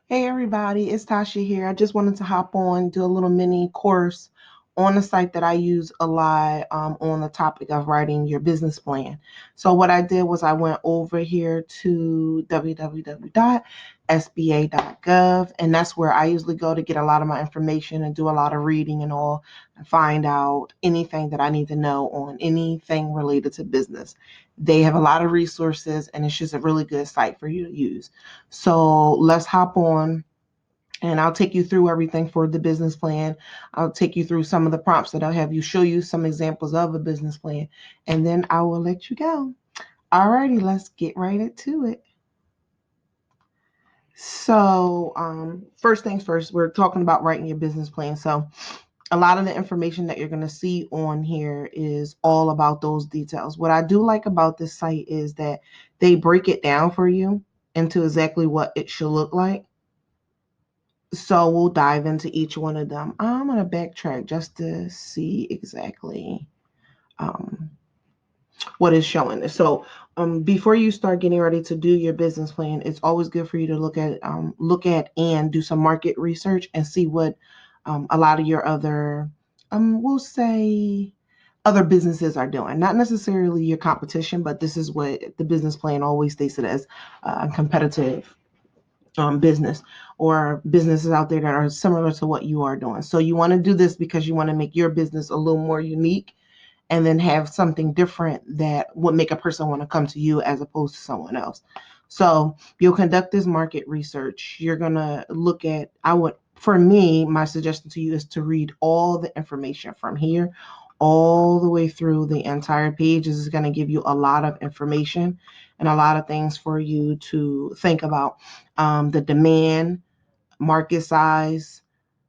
Hey everybody, it's Tasha here. I just wanted to hop on, do a little mini course on a site that I use a lot on the topic of writing your business plan. So what I did was I went over here to www.sba.gov, and that's where I usually go to get a lot of my information and do a lot of reading and all, and find out anything that I need to know on anything related to business. They have a lot of resources, and it's just a really good site for you to use. So let's hop on and I'll take you through everything for the business plan. I'll take you through some of the prompts that I'll have you show you some examples of a business plan, and then I will let you go. Alrighty, let's get right into it. So, first things first, we're talking about writing your business plan. So, a lot of the information that you're going to see on here is all about those details. What I do like about this site is that they break it down for you into exactly what it should look like. So we'll dive into each one of them. I'm going to backtrack just to see exactly um, what is showing. So before you start getting ready to do your business plan, it's always good for you to look at and do some market research and see what a lot of your other, we'll say, other businesses are doing. Not necessarily your competition, but this is what the business plan always states it as competitive business or businesses out there that are similar to what you are doing. So you want to do this because you want to make your business a little more unique and then have something different that would make a person want to come to you as opposed to someone else. So you'll conduct this market research. You're going to look at, for me, my suggestion to you is to read all the information from here all the way through the entire page. This is going to give you a lot of information and a lot of things for you to think about. The demand, market size,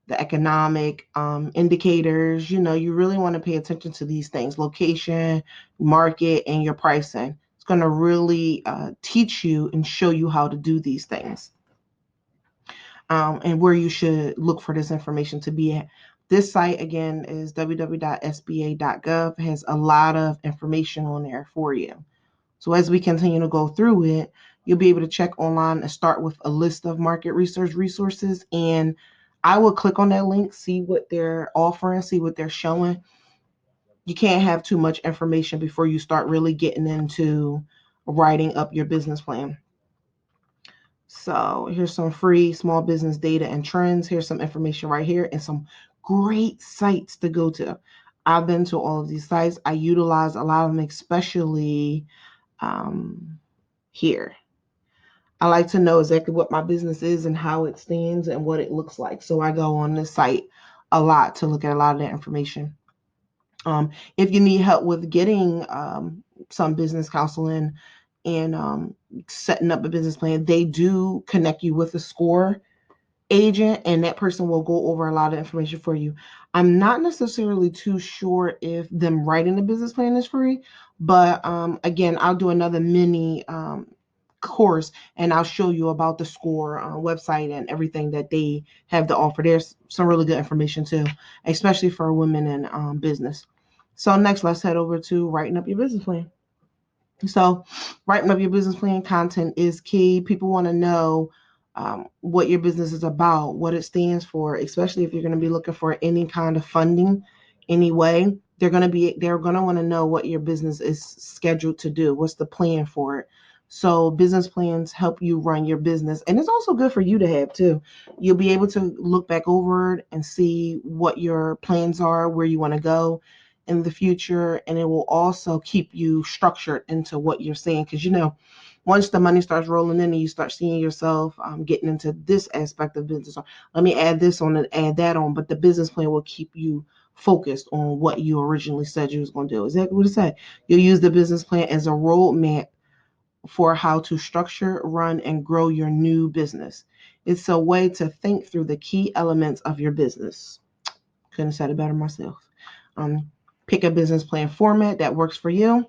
the economic indicators. You really want to pay attention to these things: location, market, and your pricing. It's going to really teach you and show you how to do these things, and where you should look for this information to be at. This site again is www.sba.gov. It has a lot of information on there for you. So as we continue to go through it, you'll be able to check online and start with a list of market research resources. And I will click on that link, see what they're offering, see what they're showing. You can't have too much information before you start really getting into writing up your business plan. So here's some free small business data and trends. Here's some information right here and some great sites to go to. I've been to all of these sites. I utilize a lot of them, especially here. I like to know exactly what my business is and how it stands and what it looks like. So I go on this site a lot to look at a lot of that information. If you need help with getting some business counseling and setting up a business plan, they do connect you with a SCORE agent, and that person will go over a lot of information for you. I'm not necessarily too sure if them writing a business plan is free, but again, I'll do another mini course and I'll show you about the SCORE website and everything that they have to offer. There's some really good information too, especially for women in business. So next, let's head over to writing up your business plan. So writing up your business plan, content is key. People want to know what your business is about, what it stands for, especially if you're going to be looking for any kind of funding anyway. They're going to want to know what your business is scheduled to do. What's the plan for it? So business plans help you run your business, and it's also good for you to have too. You'll be able to look back over it and see what your plans are, where you want to go in the future, and it will also keep you structured into what you're saying, because once the money starts rolling in and you start seeing yourself getting into this aspect of business, or let me add this on and add that on, but the business plan will keep you focused on what you originally said you was going to do. Exactly what it said. You'll use the business plan as a roadmap for how to structure, run, and grow your new business. It's a way to think through the key elements of your business. Couldn't have said it better myself. Um, Pick a business plan format that works for you.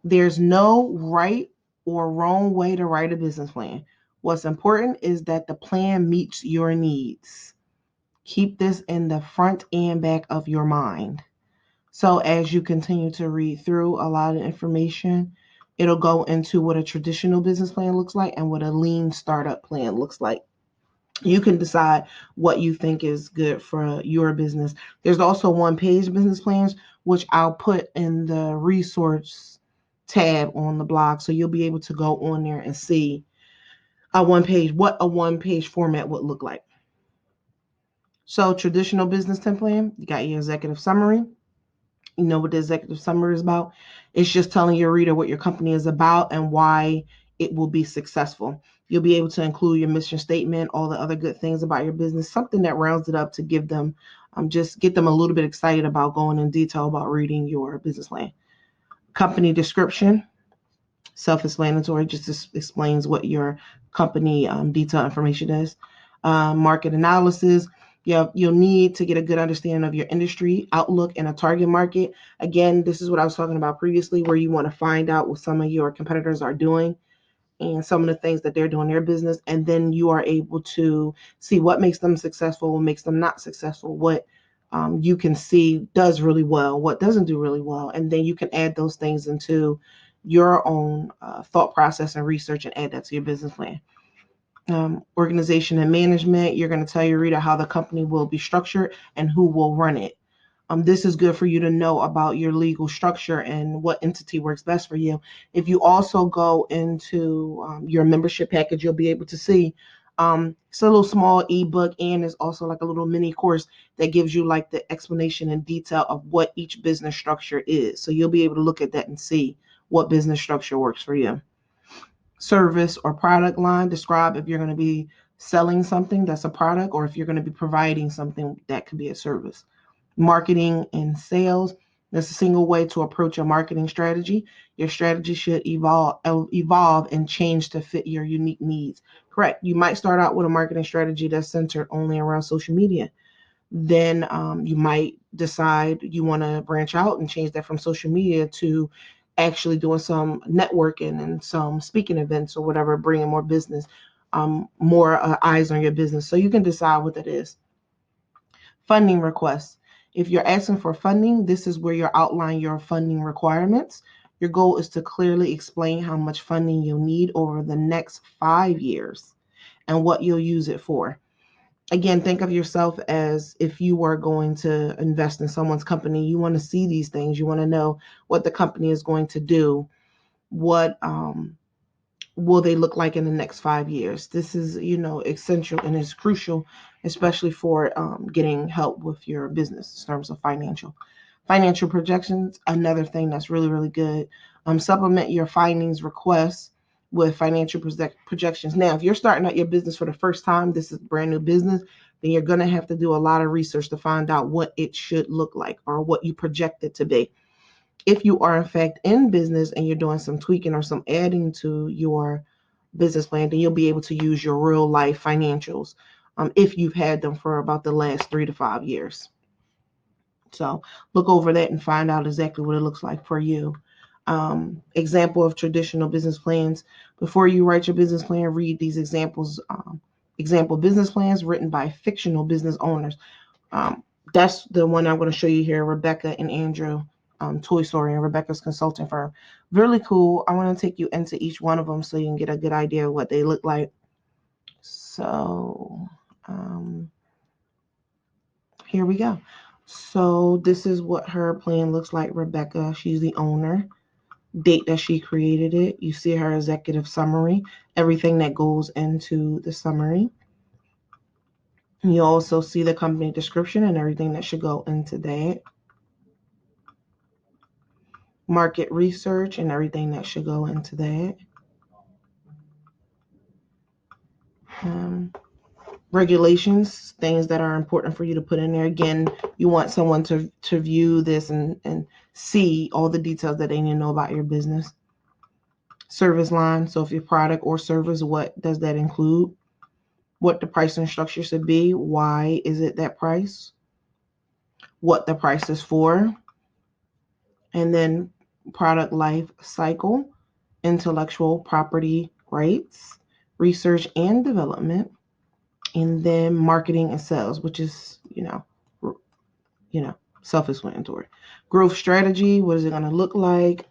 There's no right or wrong way to write a business plan. What's important is that the plan meets your needs. Keep this in the front and back of your mind. So as you continue to read through a lot of information, it'll go into what a traditional business plan looks like and what a lean startup plan looks like. You can decide what you think is good for your business. There's also one-page business plans, which I'll put in the resource tab on the blog. So you'll be able to go on there and see what a one-page format would look like. So traditional business template, you got your executive summary. You know what the executive summary is about. It's just telling your reader what your company is about and why it will be successful. You'll be able to include your mission statement, all the other good things about your business, something that rounds it up to give them, just get them a little bit excited about going in detail about reading your business plan. Company description, self-explanatory, just explains what your company detailed information is. Market analysis, you'll need to get a good understanding of your industry outlook and a target market. Again, this is what I was talking about previously, where you want to find out what some of your competitors are doing and some of the things that they're doing in their business. And then you are able to see what makes them successful, what makes them not successful, what you can see does really well, what doesn't do really well. And then you can add those things into your own thought process and research and add that to your business plan. Organization and management, you're going to tell your reader how the company will be structured and who will run it. This is good for you to know about your legal structure and what entity works best for you. If you also go into your membership package, you'll be able to see it's a little small ebook, and it's also like a little mini course that gives you like the explanation and detail of what each business structure is. So you'll be able to look at that and see what business structure works for you. Service or product line, describe if you're going to be selling something that's a product or if you're going to be providing something that could be a service. Marketing and sales, that's a single way to approach your marketing strategy. Your strategy should evolve and change to fit your unique needs. Correct. You might start out with a marketing strategy that's centered only around social media. Then you might decide you want to branch out and change that from social media to actually doing some networking and some speaking events or whatever, bringing more business, more eyes on your business. So you can decide what that is. Funding requests. If you're asking for funding, this is where you outline your funding requirements. Your goal is to clearly explain how much funding you'll need over the next 5 years and what you'll use it for. Again, think of yourself as if you were going to invest in someone's company. You want to see these things. You want to know what the company is going to do. What will they look like in the next 5 years? This is, essential and is crucial, especially for getting help with your business in terms of financial projections. Another thing that's really, really good. Supplement your findings requests with financial projections. Now, if you're starting out your business for the first time, this is brand new business, then you're going to have to do a lot of research to find out what it should look like or what you project it to be. If you are in fact in business and you're doing some tweaking or some adding to your business plan, then you'll be able to use your real life financials if you've had them for about the last 3 to 5 years. So look over that and find out exactly what it looks like for you. Example of traditional business plans. Before you write your business plan, read these examples. Example business plans written by fictional business owners. That's the one I'm going to show you here, Rebecca and Andrew, Toy Story and Rebecca's consulting firm. Really cool. I want to take you into each one of them so you can get a good idea of what they look like. So here we go. So this is what her plan looks like, Rebecca. She's the owner. Date that she created it. You see her executive summary, everything that goes into the summary. You also see the company description and everything that should go into that. Market research and everything that should go into that. Regulations, things that are important for you to put in there. Again, you want someone to view this and see all the details that they need to know about your business. Service line, so if your product or service, what does that include? What the pricing structure should be, why is it that price, what the price is for, and then product life cycle, intellectual property rights, research and development, and then marketing and sales, which is, self-explanatory. Growth strategy, what is it going to look like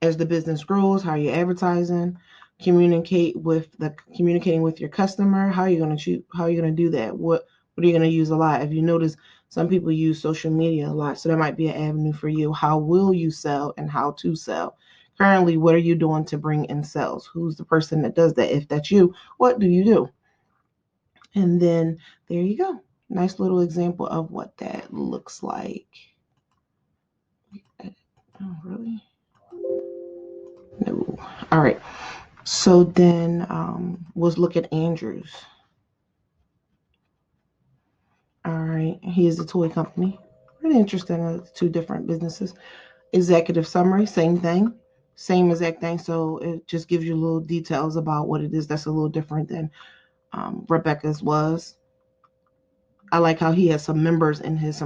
as the business grows? How are you advertising? communicating with your customer. How are you going to do that? What are you going to use a lot? If you notice, some people use social media a lot, so that might be an avenue for you. How will you sell and how to sell? Currently, what are you doing to bring in sales? Who's the person that does that? If that's you, what do you do? And then there you go. Nice little example of what that looks like. Oh, really? No. All right. So then let's look at Andrews. All right. He is a toy company. Really interesting. Two different businesses. Executive summary, same thing. Same exact thing. So it just gives you little details about what it is that's a little different than Rebecca's was. I like how he has some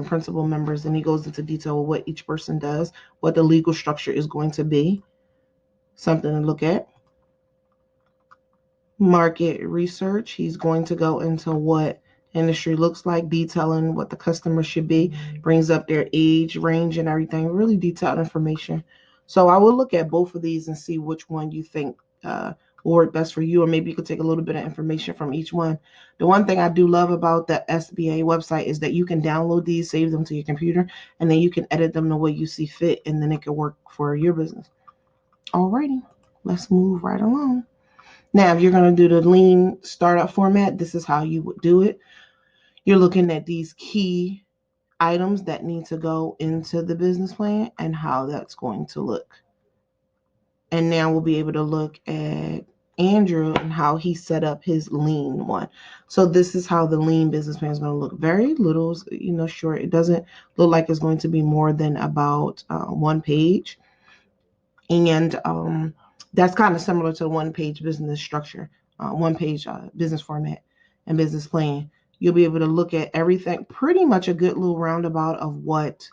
principal members, and he goes into detail of what each person does, what the legal structure is going to be. Something to look at. Market research. He's going to go into what industry looks like, detailing what the customer should be, brings up their age range and everything, really detailed information. So I will look at both of these and see which one you think will work best for you, or maybe you could take a little bit of information from each one. The one thing I do love about the SBA website is that you can download these, save them to your computer, and then you can edit them the way you see fit, and then it can work for your business. Alrighty, let's move right along. Now, if you're going to do the lean startup format, this is how you would do it. You're looking at these key items that need to go into the business plan and how that's going to look. And now we'll be able to look at Andrew and how he set up his lean one. So this is how the lean business plan is going to look. Very little, short. It doesn't look like it's going to be more than about 1 page. And that's kind of similar to one-page business structure, one-page business format and business plan. You'll be able to look at everything, pretty much a good little roundabout of what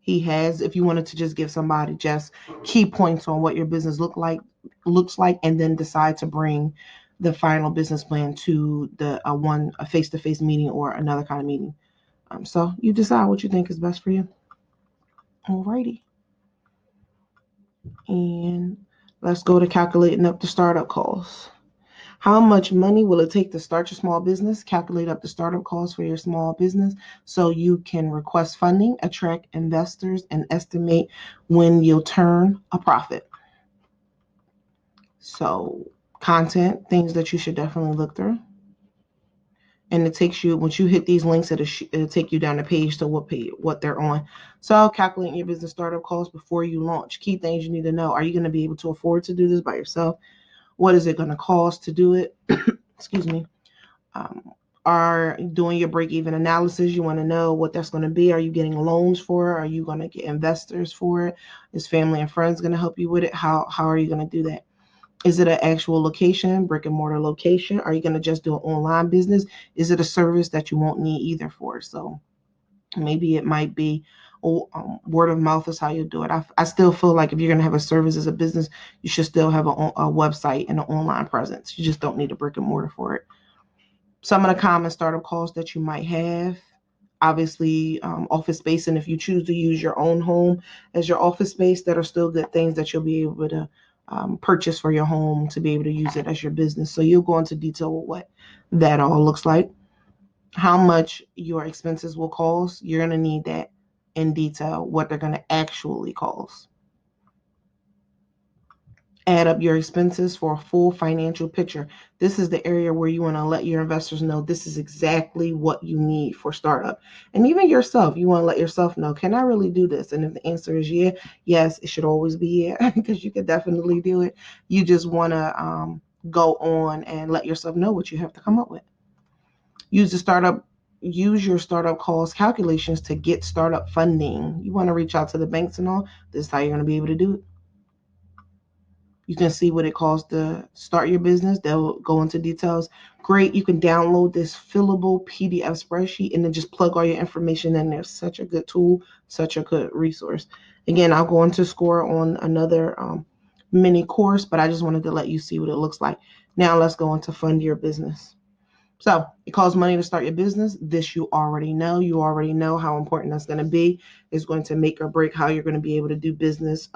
he has. If you wanted to just give somebody just key points on what your business looks like, and then decide to bring the final business plan to a face-to-face meeting or another kind of meeting. So you decide what you think is best for you. Alrighty. And let's go to calculating up the startup costs. How much money will it take to start your small business? Calculate up the startup costs for your small business so you can request funding, attract investors, and estimate when you'll turn a profit. So content, things that you should definitely look through. And it takes you, once you hit these links, it'll take you down the page to what they're on. So calculating your business startup costs before you launch. Key things you need to know. Are you going to be able to afford to do this by yourself? What is it going to cost to do it? Excuse me. Are doing your break-even analysis. You want to know what that's going to be. Are you getting loans for it? Are you going to get investors for it? Is family and friends going to help you with it? How are you going to do that? Is it an actual location, brick and mortar location? Are you going to just do an online business? Is it a service that you won't need either for? So maybe it might be word of mouth is how you do it. I still feel like if you're going to have a service as a business, you should still have a website and an online presence. You just don't need a brick and mortar for it. Some of the common startup costs that you might have, obviously office space, and if you choose to use your own home as your office space, that are still good things that you'll be able to purchase for your home to be able to use it as your business. So you'll go into detail with what that all looks like. How much your expenses will cost, you're going to need that in detail, what they're going to actually cost. Add up your expenses for a full financial picture. This is the area where you want to let your investors know this is exactly what you need for startup. And even yourself, you want to let yourself know, can I really do this? And if the answer is yes, it should always be yeah, because you can definitely do it. You just want to go on and let yourself know what you have to come up with. Use your startup cost calculations to get startup funding. You want to reach out to the banks and all. This is how you're going to be able to do it. You can see what it costs to start your business. They'll go into details. Great. You can download this fillable PDF spreadsheet and then just plug all your information in there. Such a good tool, such a good resource. Again, I'll go into score on another mini course, but I just wanted to let you see what it looks like. Now let's go into fund your business. So it costs money to start your business. This you already know. You already know how important that's going to be. It's going to make or break how you're going to be able to do business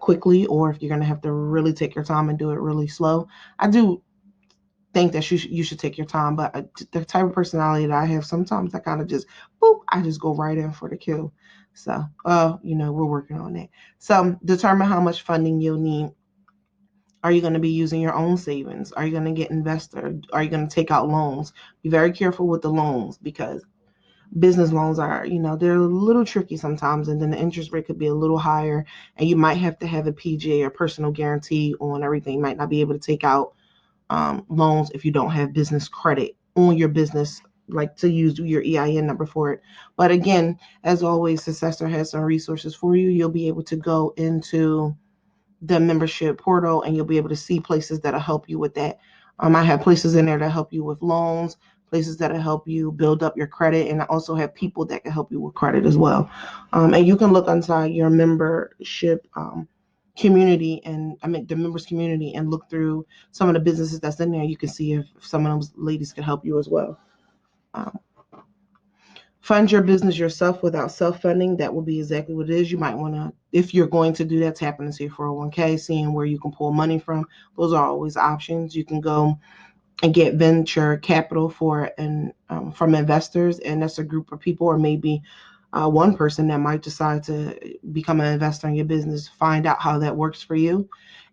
quickly, or if you're going to have to really take your time and do it really slow. I do think that you should take your time, but the type of personality that I have, sometimes I kind of just boop, I just go right in for the kill. So, we're working on that. So, determine how much funding you'll need. Are you going to be using your own savings? Are you going to get investor? Are you going to take out loans? Be very careful with the loans, because business loans are, they're a little tricky sometimes, and then the interest rate could be a little higher, and you might have to have a PGA or personal guarantee on everything. You might not be able to take out loans if you don't have business credit on your business, like to use your EIN number for it. But again, as always, Successor has some resources for you. You'll be able to go into the membership portal, and you'll be able to see places that'll help you with that. I have places in there that help you with loans, places that'll help you build up your credit, and I also have people that can help you with credit as well. And you can look inside your membership community, and the members community, and look through some of the businesses that's in there. You can see if some of those ladies can help you as well. Fund your business yourself without self-funding. That will be exactly what it is. You might want to, if you're going to do that, tap into your 401k, seeing where you can pull money from. Those are always options. You can go and get venture capital from investors, and that's a group of people, or maybe one person that might decide to become an investor in your business. Find out how that works for you.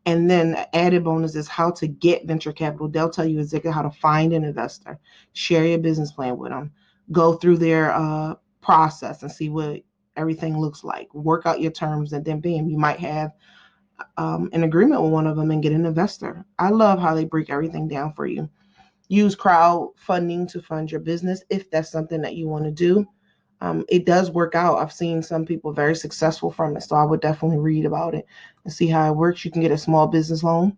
And then added bonus is how to get venture capital. They'll tell you exactly how to find an investor. Share your business plan with them. Go through their process and see what everything looks like. Work out your terms, and then bam, you might have an agreement with one of them and get an investor. I love how they break everything down for you. Use crowdfunding to fund your business if that's something that you want to do. It does work out. I've seen some people very successful from it, so I would definitely read about it and see how it works. You can get a small business loan.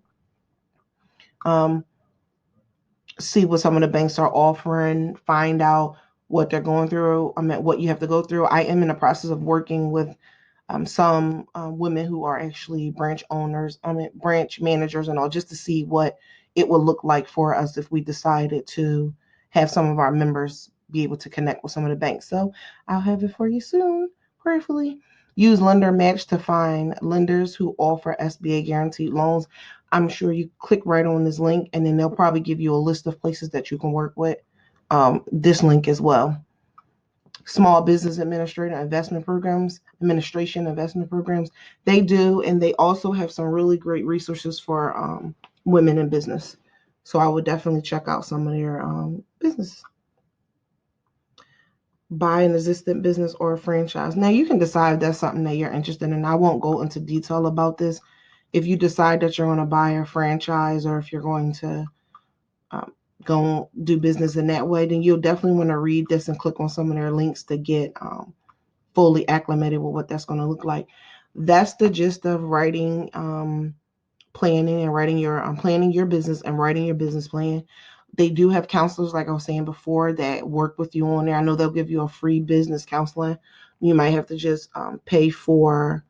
See what some of the banks are offering. Find out what they're going through. What you have to go through. I am in the process of working with some women who are actually branch owners, branch managers and all, just to see what it would look like for us if we decided to have some of our members be able to connect with some of the banks. So I'll have it for you soon, prayerfully. Use Lender Match to find lenders who offer SBA guaranteed loans. I'm sure you click right on this link, and then they'll probably give you a list of places that you can work with. This link as well. Small business investment programs, they do, and they also have some really great resources for women in business. So I would definitely check out some of their business. Buy an existing business or a franchise. Now you can decide if that's something that you're interested in. I won't go into detail about this. If you decide that you're going to buy a franchise, or if you're going to go do business in that way, then you'll definitely want to read this and click on some of their links to get fully acclimated with what that's going to look like. That's the gist of writing, planning, and writing your planning your business and writing your business plan. They do have counselors, like I was saying before, that work with you on there. I know they'll give you a free business counseling. You might have to just pay for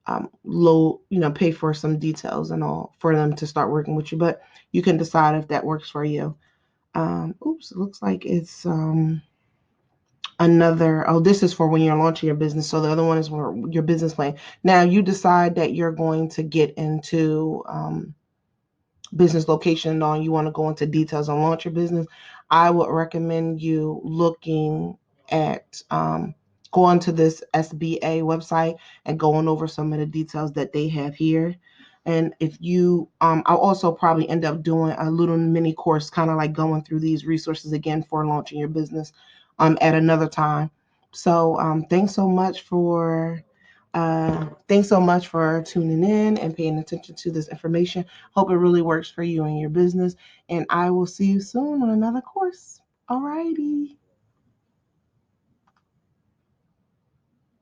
pay for some details and all for them to start working with you, but you can decide if that works for you. It looks like it's this is for when you're launching your business. So the other one is for your business plan. Now you decide that you're going to get into business location and all, you want to go into details on launch your business. I would recommend you looking at going to this SBA website and going over some of the details that they have here. And if you, I'll also probably end up doing a little mini course, kind of like going through these resources again for launching your business at another time. So thanks so much for tuning in and paying attention to this information. Hope it really works for you and your business. And I will see you soon on another course. Alrighty.